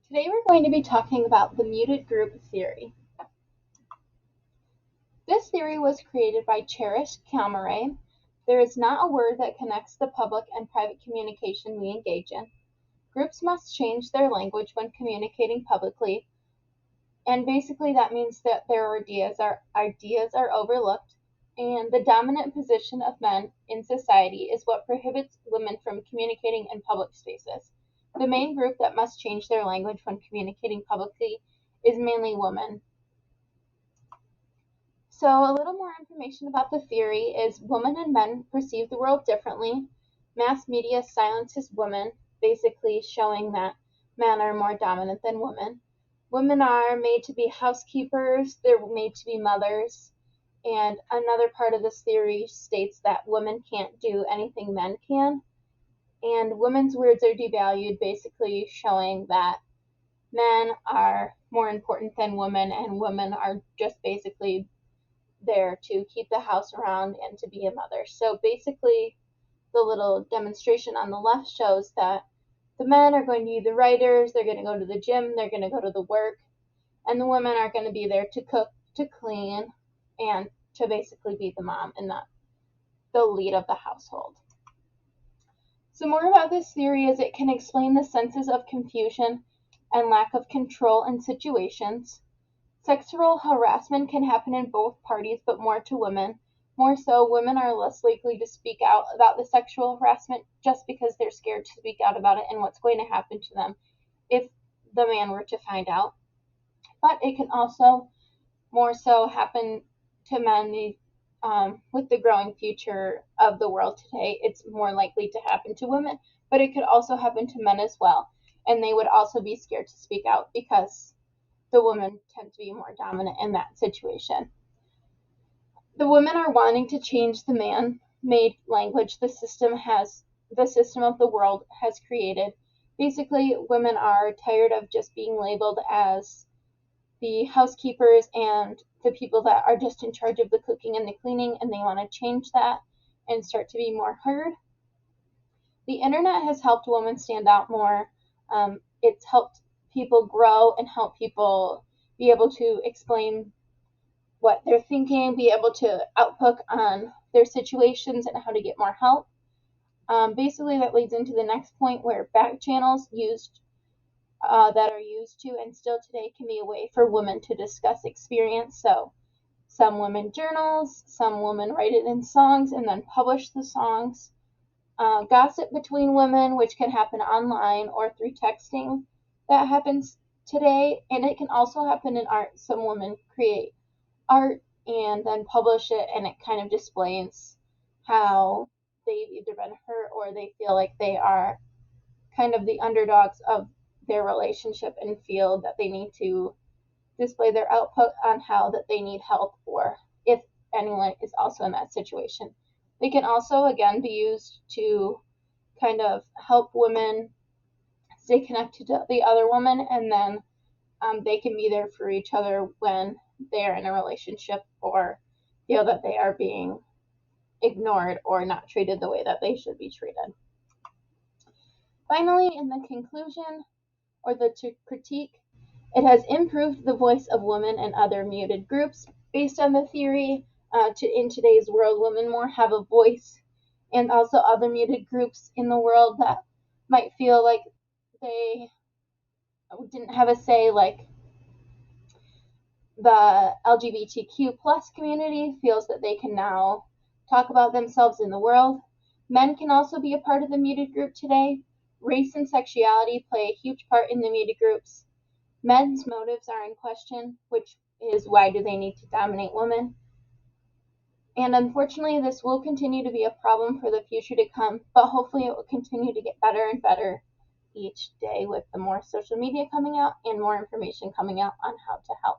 Today we're going to be talking about the muted group theory. This theory was created by Cherish Calmaray. There is not a word that connects the public and private communication we engage in. Groups must change their language when communicating publicly, and basically that means that their ideas are overlooked, and the dominant position of men in society is what prohibits women from communicating in public spaces. The main group that must change their language when communicating publicly is mainly women. So a little more information about the theory is women and men perceive the world differently. Mass media silences women, basically showing that men are more dominant than women. Women are made to be housekeepers, they're made to be mothers, and another part of this theory states that women can't do anything men can, and women's words are devalued, basically showing that men are more important than women, and women are just basically there to keep the house around and to be a mother. So basically, the little demonstration on the left shows that the men are going to be the writers, they're going to go to the gym, they're going to go to the work, and the women are going to be there to cook, to clean, and to basically be the mom and the lead of the household. So more about this theory is it can explain the senses of confusion and lack of control in situations. Sexual harassment can happen in both parties, but more to women. More so, women are less likely to speak out about the sexual harassment just because they're scared to speak out about it and what's going to happen to them if the man were to find out. But it can also more so happen to men with the growing future of the world today. It's more likely to happen to women, but it could also happen to men as well. And they would also be scared to speak out because the women tend to be more dominant in that situation. The women are wanting to change the man-made language the system of the world has created. Basically, women are tired of just being labeled as the housekeepers and the people that are just in charge of the cooking and the cleaning, and they want to change that and start to be more heard. The internet has helped women stand out more. It's helped people grow and help people be able to explain what they're thinking, be able to outlook on their situations and how to get more help. Basically, that leads into the next point where back channels that are used to and still today can be a way for women to discuss experience. So some women journals, some women write it in songs and then publish the songs. Gossip between women, which can happen online or through texting, that happens today, and it can also happen in art. Some women create art and then publish it, and it kind of displays how they've either been hurt or they feel like they are kind of the underdogs of their relationship and feel that they need to display their output on how that they need help, or if anyone is also in that situation. They can also again be used to kind of help women stay connected to the other woman, and then they can be there for each other when they're in a relationship or feel that they are being ignored or not treated the way that they should be treated. Finally, in the conclusion or the critique, it has improved the voice of women and other muted groups. Based on the theory, in today's world, women more have a voice, and also other muted groups in the world that might feel like they didn't have a say, like the LGBTQ plus community feels that they can now talk about themselves in the world. Men can also be a part of the muted group today. Race and sexuality play a huge part in the muted groups. Men's motives are in question, which is why do they need to dominate women? And unfortunately, this will continue to be a problem for the future to come, but hopefully it will continue to get better and better each day with the more social media coming out and more information coming out on how to help.